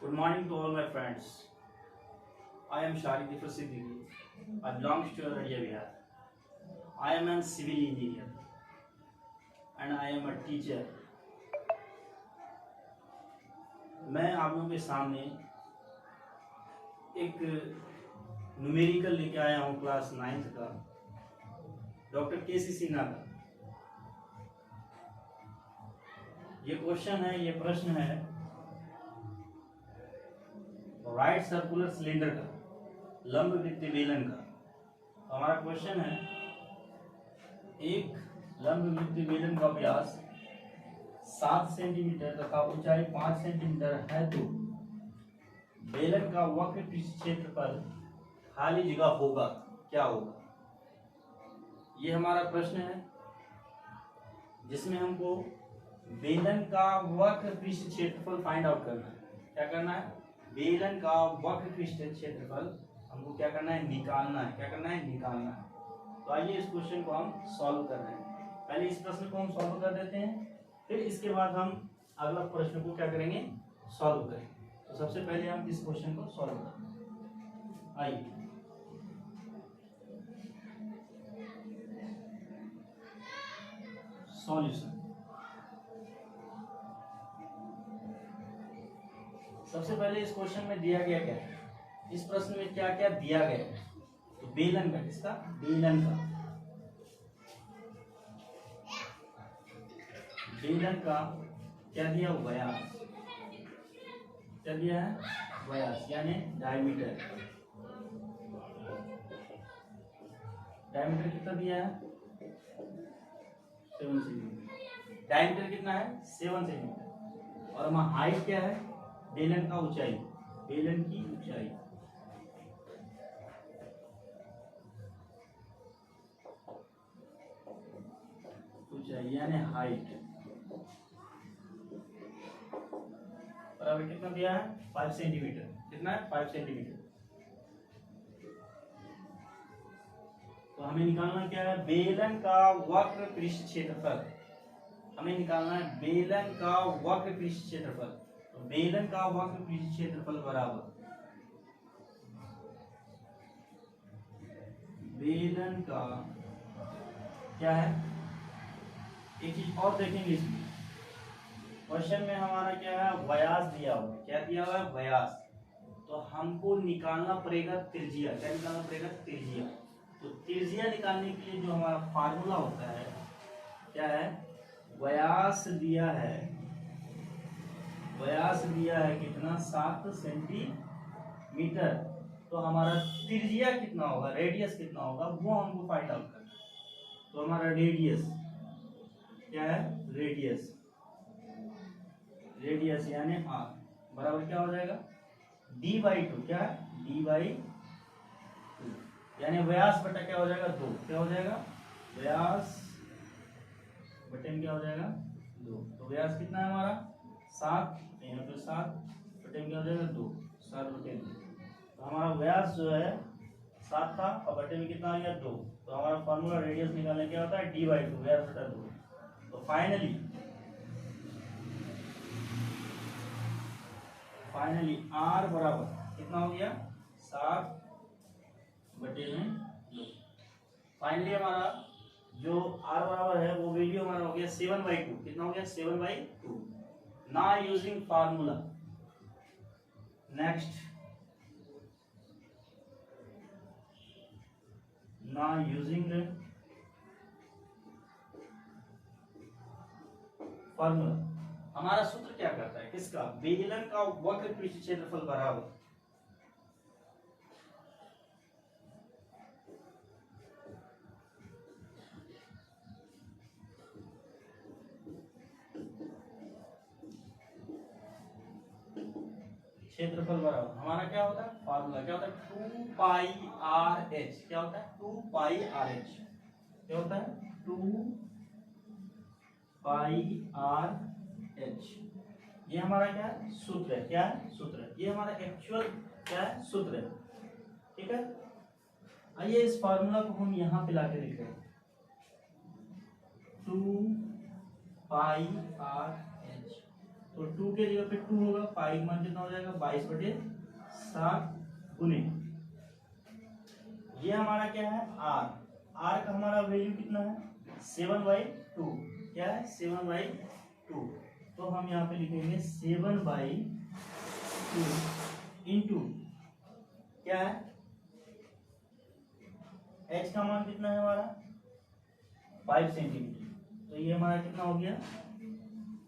Good morning to all my friends. I am Shari Difar Siddiqui. I belong to Aradia Bihar. I am a civil engineer and I am a teacher. मैं आप लोगों के सामने एक numerical लेके आया हूँ क्लास 9th का, डॉक्टर के.सी. सिन्हा का। ये क्वेश्चन है, ये प्रश्न है राइट सर्कुलर सिलेंडर का, लंब वृत्तीय बेलन का। हमारा क्वेश्चन है एक लंब वृत्तीय बेलन का व्यास 7 सेंटीमीटर तथा ऊंचाई 5 सेंटीमीटर है तो बेलन का वक्र पृष्ठ क्षेत्रफल खाली जगह होगा, क्या होगा? ये हमारा प्रश्न है जिसमें हमको बेलन का वक्र पृष्ठ क्षेत्रफल फाइंड आउट करना है। क्या करना है? बेलन का वक्र पृष्ठ क्षेत्रफल हमको क्या करना है? निकालना है। क्या करना है? निकालना है। तो आइए इस क्वेश्चन को हम सॉल्व कर रहे हैं। पहले इस प्रश्न को हम सॉल्व कर देते हैं, फिर इसके बाद हम अगला प्रश्न को क्या करेंगे? सॉल्व करेंगे। तो सबसे पहले हम इस क्वेश्चन को सॉल्व करते हैं। आइए सॉल्यूशन। सबसे पहले इस क्वेश्चन में दिया गया क्या है? इस प्रश्न में क्या क्या दिया गया है? तो बेलन का, किसका? बेलन का। बेलन का क्या दिया? व्यास। क्या दिया है? व्यास यानी डायमीटर। डायमीटर कितना दिया है? 7 सेंटीमीटर। डायमीटर कितना है? 7 सेंटीमीटर। और हमारा हाइट क्या है? बेलन का ऊंचाई, बेलन की ऊंचाई। ऊंचाई यानी हाइट बराबर कितना दिया है? 5 सेंटीमीटर। कितना है? 5 सेंटीमीटर। तो हमें निकालना क्या है? बेलन का वक्र पृष्ठ क्षेत्रफल। हमें निकालना है बेलन का वक्र पृष्ठ क्षेत्रफल। तो बेलन का वक्र पृष्ठ क्षेत्रफल बराबर बेलन का क्या है? एक चीज और देखेंगे इसमें, क्वेश्चन में हमारा क्या है? व्यास दिया हुआ है। क्या दिया हुआ है? व्यास। तो हमको निकालना पड़ेगा त्रिज्या। क्या निकालना पड़ेगा? त्रिज्या। तो त्रिज्या निकालने के लिए जो हमारा फार्मूला होता है क्या है? व्यास दिया है, व्यास दिया है कितना? 7 सेंटीमीटर। तो हमारा त्रिज्या कितना होगा, रेडियस कितना होगा, वो हमको फाइंड आउट करना है। तो हमारा रेडियस क्या है? रेडियस, रेडियस यानी r बराबर क्या हो जाएगा? d/2। क्या है? d/2 यानी व्यास बटा क्या हो जाएगा? 2। क्या हो जाएगा? व्यास बटे में क्या हो जाएगा? 2। तो व्यास कितना है हमारा? 7। यहाँ पे 7 बटे में क्या हो जाएगा? 2। 7 बटे 2। तो हमारा व्यास जो है 7 था और बटे में कितना आ गया? 2। तो हमारा फॉर्मूला रेडियस निकालने क्या होता है? d/2, व्यास बटा 2। तो फाइनली r बराबर कितना हो गया? 7 बटे में 2। फाइनली हमारा जो r बराबर है वो वैल्यू हमारा हो गया 7/2। कितना हो गया? 7/2। ना यूजिंग फार्मूला। नेक्स्ट, ना यूजिंग फार्मूला। हमारा सूत्र क्या करता है? किसका? बेलन का वक्र पृष्ठ क्षेत्रफल बराबर क्षेत्रफल बराबर हमारा क्या होता है? फार्मूला क्या होता है? 2πRh। क्या होता है? 2πRh। क्या होता है? 2πRh। ये हमारा क्या है? सूत्र है। क्या है? सूत्र है। ये हमारा एक्चुअल क्या है? सूत्र है। ठीक है। आइए इस फार्मूला को हम यहाँ पे लाके लिख रहे हैं। 2πRh तो 2 के जगह पे 2 होगा, पाई मान कितना हो जाएगा 22/7 गुने ये हमारा क्या है आर, आर का हमारा वैल्यू कितना है 7/2, क्या है 7/2, तो हम यहाँ पे लिखेंगे 7/2 इंटू क्या है h का मान कितना है हमारा 5 सेंटीमीटर, तो ये हमारा कितना हो गया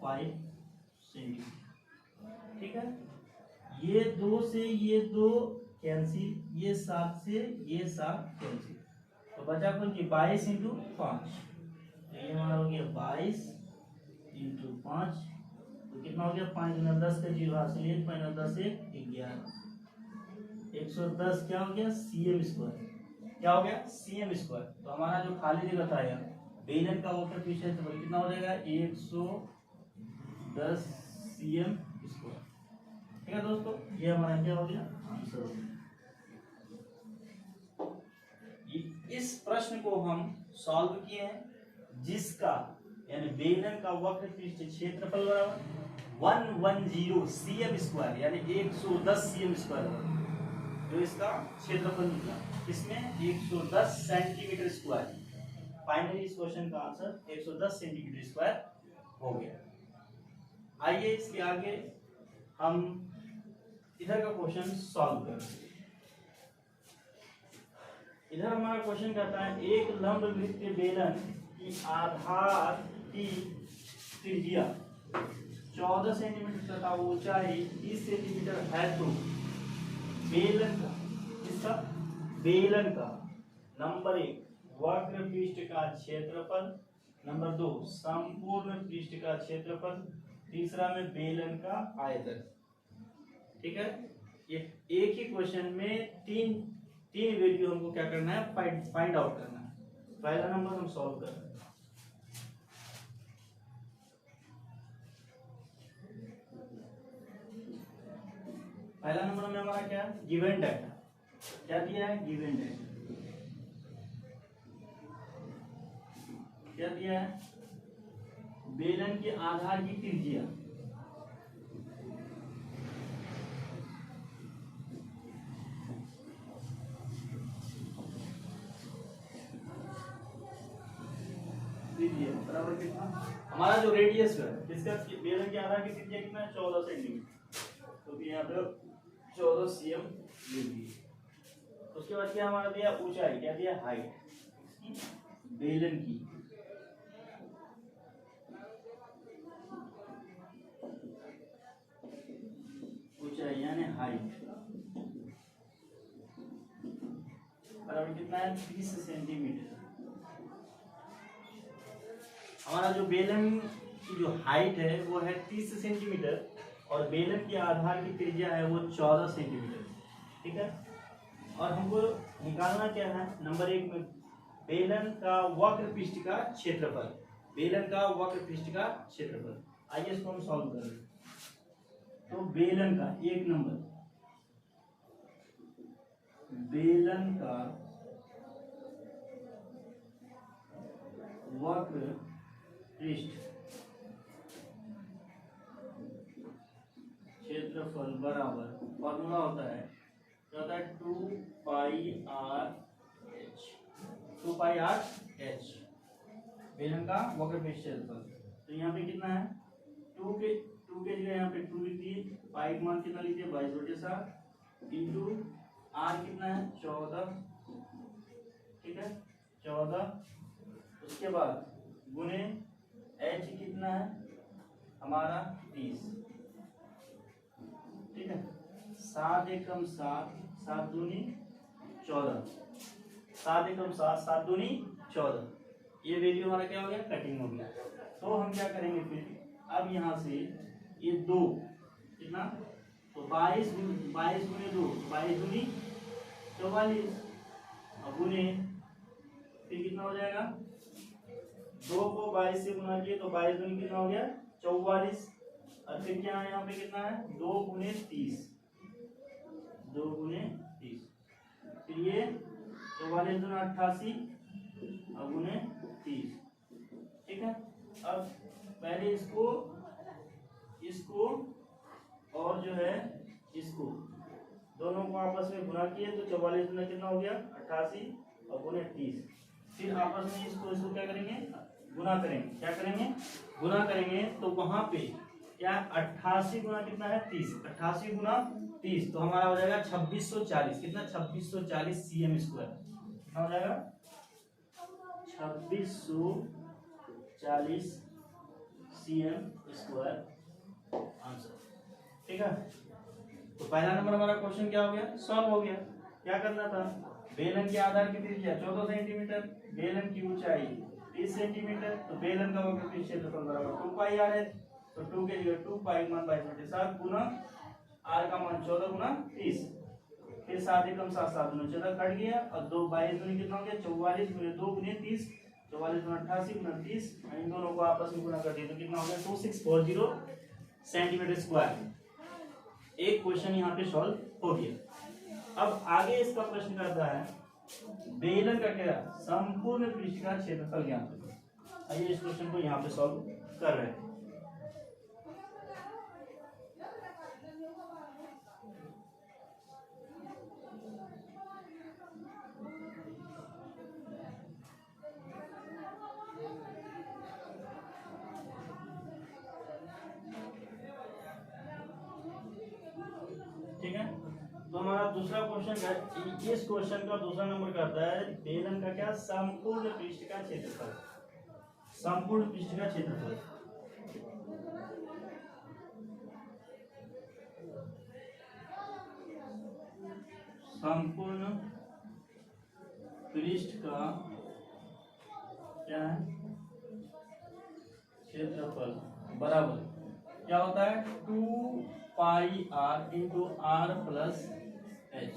5 सेंटीमीटर। ठीक है, ये 2 से ये 2 कैंसिल, ये 7 से ये 7 कैंसिल, तो बचा कौन की 22 इंटू 5, तो ये हमारा हो गया 22 इंटू 5, तो कितना हो गया 5 गुना 10 का 0 हासिल 1, 5 10 1 11, 110 क्या हो गया cm स्क्वायर, क्या हो गया cm स्क्वायर। तो हमारा जो खाली जगह था यार बेलन का वक्र पृष्ठ क्षेत्रफल कितना हो जाएगा 110 cm स्क्वायर। ठीक है दोस्तों, ये हमारा क्या हो गया आंसर हो गया। इस प्रश्न को हम सॉल्व किए हैं जिसका यानी बेलन का वक्र पृष्ठ क्षेत्रफल बराबर 110 cm स्क्वायर यानी 110 cm स्क्वायर जो इसका क्षेत्रफल निकला, इसमें 110 सेंटीमीटर स्क्वायर। फाइनली इस क्वेश्चन का आंसर 110 सेंटीमीटर स्क्वायर हो गया। आइए इसके आगे हम इधर का क्वेश्चन सॉल्व करें। इधर हमारा क्वेश्चन कहता है एक लंब वृत्तीय बेलन की आधार की त्रिज्या 14 सेंटीमीटर तथा ऊंचाई 30 सेंटीमीटर है तो बेलन का, इसका बेलन का नंबर 1 वक्र पृष्ठ का क्षेत्रफल, नंबर 2 संपूर्ण पृष्ठ का क्षेत्रफल, तीसरा में बेलन का आयतन। ठीक है, ये एक ही क्वेश्चन में तीन वैल्यू हमको क्या करना है फाइंड आउट करना है। पहला नंबर हम सॉल्व कर रहे हैं। पहला नंबर में हमारा क्या गिवन डाटा, क्या दिया है गिवन डाटा, क्या दिया है बेलन के आधार की त्रिज्या, बराबर कितना हमारा जो रेडियस है इसका बेलन के आधार की त्रिज्या कितना है 14 सेंटीमीटर, तो यहाँ पे 14 cm ले ली। उसके बाद क्या हमारा दिया ऊंचाई, क्या दिया हाइट बेलन की, ऊंचाई यानी हाइट बराबर कितना है 30 सेंटीमीटर। हमारा जो बेलन की जो हाइट है वो है 30 सेंटीमीटर और बेलन के आधार की त्रिज्या है वो 14 सेंटीमीटर। ठीक है, और हमको निकालना क्या है नंबर 1 में बेलन का वक्र पृष्ठ का क्षेत्रफल, बेलन का वक्र पृष्ठ का क्षेत्रफल। आइए इसको हम सॉल्व कर रहे हैं। तो बेलन का 1 नंबर बेलन का वक्र पृष्ठ क्षेत्रफल बराबर फॉर्मूला होता है 2πr/h बेलन का वक्र पृष्ठ क्षेत्रफल। तो यहाँ पे कितना है 2 के जगह यहाँ पे 2 लिखिए, पाई मान कितना लीजिए 22/7 इंटू आर कितना है 14, ठीक है 14, उसके बाद गुने h कितना है हमारा 30, ठीक है 7 एकम 7, 7 दूनी 14, 7 एकम 7, 7 दूनी 14। ये वैल्यू हमारा क्या हो गया कटिंग हो गया। तो हम क्या करेंगे फिर अब यहाँ से ये 2 कितना तो 22 गुने 2 22 दूनी 44 और गुने फिर कितना हो जाएगा 2 को 22 से गुना किए तो 22 दूनी कितना हो गया 44 और फिर क्या है यहाँ पे कितना है 2 गुने 30, 2 गुने 30 फिर ये 44 दूना 88 और गुने 30। ठीक है, अब पहले इसको इसको और जो है इसको दोनों को आपस में गुना किए तो 44 में कितना हो गया 88 और गुने 30। फिर आपस में इसको क्या करेंगे गुना करेंगे, क्या करेंगे गुना करेंगे तो वहां पे क्या 88 गुना कितना है 30, 88 गुना 30 तो हमारा हो जाएगा 2640। कितना 2640 cm स्क्वायर कितना हो जाएगा 2640 cm स्क्वायर आंसर। ठीक है, तो पहला नंबर हमारा क्वेश्चन क्या हो गया सॉल्व हो गया। क्या करना था बेलन के आधार की त्रिज्या 14 सेंटीमीटर, बेलन की ऊंचाई 30 सेंटीमीटर, तो बेलन का वक्रपृष्ठ क्षेत्रफल बराबर 2 पाई आर है। तो 2 के जगह 2 पाई मान 22/7 गुना आर का मान 14 गुना 30, फिर 7 एकम 7 7 गुना 14 कट गया और 2 22 गुना कितना हो गया 44 गुने 2 गुने 30, 44 गुना 88 गुना 30, इन दोनों को आपस में गुना कर दिया तो कितना हो गया 2640 सेंटीमीटर स्क्वायर। एक क्वेश्चन यहाँ पे सॉल्व हो गया। अब आगे इसका प्रश्न करता है बेलन का क्या संपूर्ण पृष्ठ का क्षेत्रफल ज्ञात करो। आइए इस क्वेश्चन को यहाँ पे सॉल्व कर रहे हैं। ठीक है, तो हमारा दूसरा क्वेश्चन है, इस क्वेश्चन का दूसरा नंबर करता है बेलन का क्या संपूर्ण पृष्ठ का क्षेत्रफल, संपूर्ण पृष्ठ का क्षेत्रफल। संपूर्ण पृष्ठ का क्या है क्षेत्रफल बराबर क्या होता है 2 pi r into r plus h.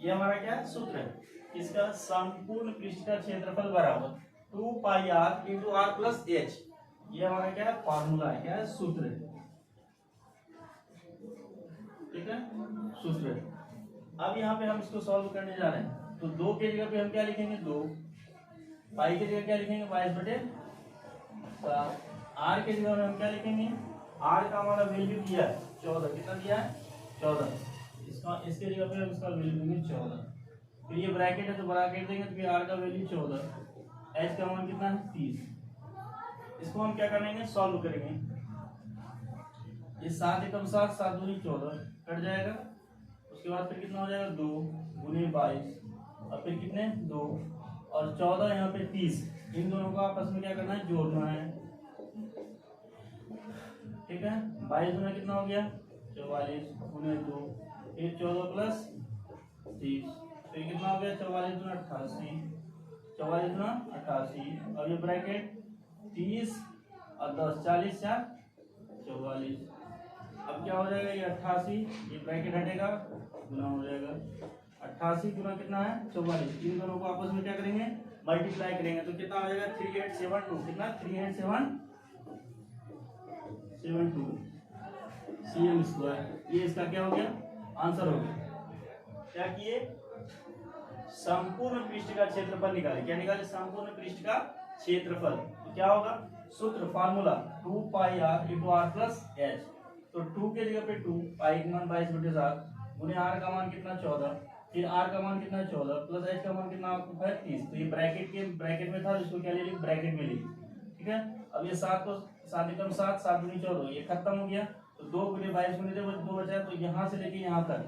ये हमारा क्या सूत्र है इसका संपूर्ण पृष्ठ का क्षेत्रफल बराबर 2 pi r into r plus h. ये हमारा क्या है फॉर्मूला है, क्या है सूत्र है। ठीक है सूत्र है। अब यहाँ पे हम इसको सॉल्व करने जा रहे हैं तो 2 के जगह पे हम क्या लिखेंगे 2, पाई के जगह क्या लिखेंगे 22/7, आर के जगह में हम क्या लिखेंगे आर का हमारा वैल्यू दिया है 14, कितना दिया है 14, इसके जगह पे हम इसका वैल्यू देंगे 14। फिर ये ब्रैकेट है तो ब्रैकेट देंगे तो फिर आर का वैल्यू 14, एच का मान कितना है 30। इसको हम क्या करेंगे सॉल्व करेंगे। ये 7 एकम 7 7 दूनी 14 कट जाएगा, उसके बाद फिर कितना हो जाएगा 2 गुने 22 और फिर कितने 2 और 14 यहाँ पे 30, इन दोनों को आपस में क्या करना है जोड़ना है। ठीक है 22 गुना कितना हो गया 44 गुने 2 फिर 14 प्लस 30 फिर कितना हो गया 44 गुना 88, 44 गुना 88 और ये ब्रैकेट 30 और 10 40 4 44। अब क्या हो जाएगा ये 88, ये ब्रैकेट हटेगा गुना हो जाएगा 88 गुना कितना है 44, इन दोनों को आपस में क्या करेंगे मल्टीप्लाई करेंगे तो कितना हो जाएगा 3872, कितना 3872 cm स्क्वायर। ये इसका क्या हो गया आंसर हो गया। क्या किए संपूर्ण पृष्ठ का क्षेत्रफल निकाले, क्या निकाले संपूर्ण पृष्ठ का क्षेत्रफल। तो क्या होगा सूत्र formula 2 pi r into r plus h. तो 2 के जगह पे 2 पाई का मान 22/7 गुने आर का मान कितना 14, फिर आर का मान कितना 14 प्लस एच का मान कितना आपको है 30। तो ये ब्रैकेट में था इसको क्या ले ली ब्रैकेट में ले ली। ठीक है अब ये 7 को 7 एकम 7 7 दूनी 14 ये खत्म हो गया तो 2 गुने 22 गुने 2 बचा तो यहाँ से लेके यहाँ तक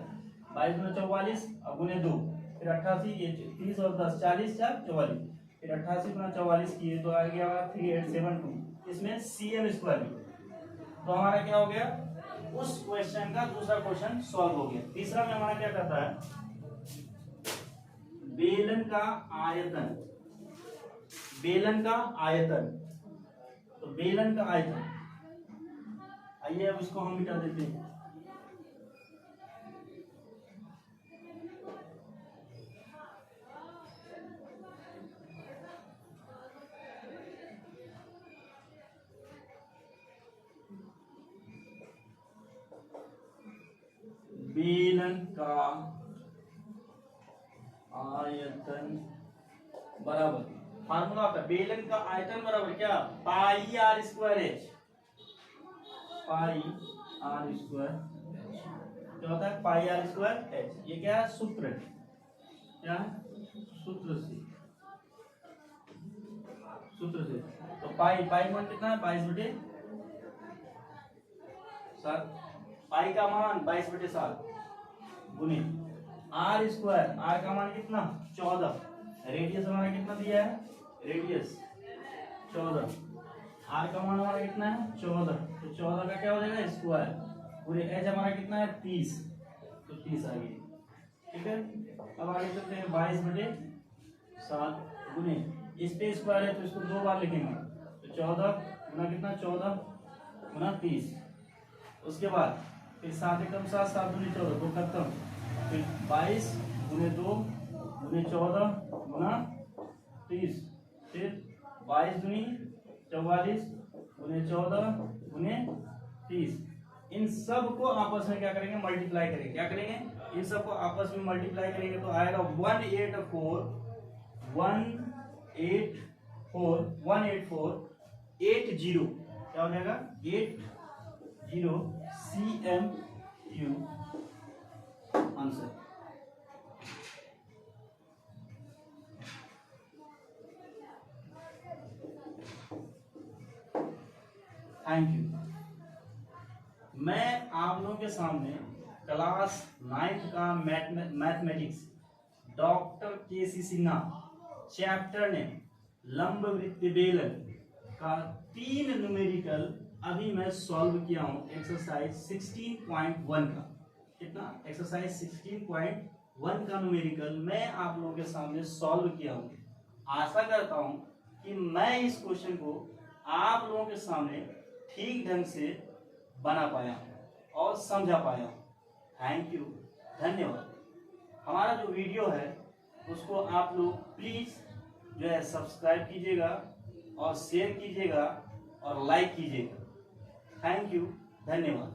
22 गुना 44 और गुने 2 फिर 88 ये 30 और 10 40 4 44 फिर 88 गुना 44 किए तो आ गया 3872, इसमें cm स्क्वायर। तो हमारा क्या हो गया उस क्वेश्चन का दूसरा क्वेश्चन सॉल्व हो गया। तीसरा में हमारा क्या करता है बेलन का आयतन, बेलन का आयतन। तो बेलन का आयतन आइए अब इसको हम मिटा देते हैं। बेलन का आयतन बराबर फार्मूला होता है बेलन का आयतन बराबर क्या pi r square h, pi r square क्या होता है, पाई आर स्क्वायर एच। ये क्या है, सूत्र है, क्या है, सूत्र से, सूत्र से। तो पाई मान कितना है, 22/7। पाई का मान 22/7 गुने आर स्क्वायर, आर का मान कितना 14, रेडियस हमारा कितना दिया है, रेडियस 14, आर का मान हमारा कितना है 14, तो 14 का क्या हो जाएगा स्क्वायर, पूरे एच हमारा कितना है 30, तो 30 आ गई। ठीक है, अब आगे चलते हैं 22/7 गुने, इस पे स्क्वायर है तो इसको 2 बार लिखेंगे, तो 14 गुना कितना 14 गुना 30, उसके बाद फिर 7 एकदम 7, 7 दूनी 14, 2 खत्म, फिर 22 गुने 2 गुने 14 गुना 30, फिर 22 दूनी 44 गुने 14 गुने 30। इन सब को आपस में क्या करेंगे, मल्टीप्लाई करेंगे। क्या करेंगे, इन सब को आपस में मल्टीप्लाई करेंगे तो आएगा 184 क्या हो जाएगा 80 CMU आंसर। Thank you. मैं आप लोगों के सामने क्लास 9th का mathematics doctor KC. Sinha chapter ने लंब वृत्त बेलन का 3 न्यूमेरिकल अभी मैं सॉल्व किया हूं, एक्सरसाइज 16.1 का। कितना, एक्सरसाइज 16.1 का न्यूमेरिकल मैं आप लोगों के सामने सॉल्व किया हूं। आशा करता हूं कि मैं इस क्वेश्चन को आप लोगों के सामने ठीक ढंग से बना पाया और समझा पाया। थैंक यू, धन्यवाद। हमारा जो वीडियो है उसको आप लोग प्लीज जो है सब्सक्राइब कीजिएगा और शेयर कीजिएगा और लाइक कीजिएगा। थैंक यू, धन्यवाद।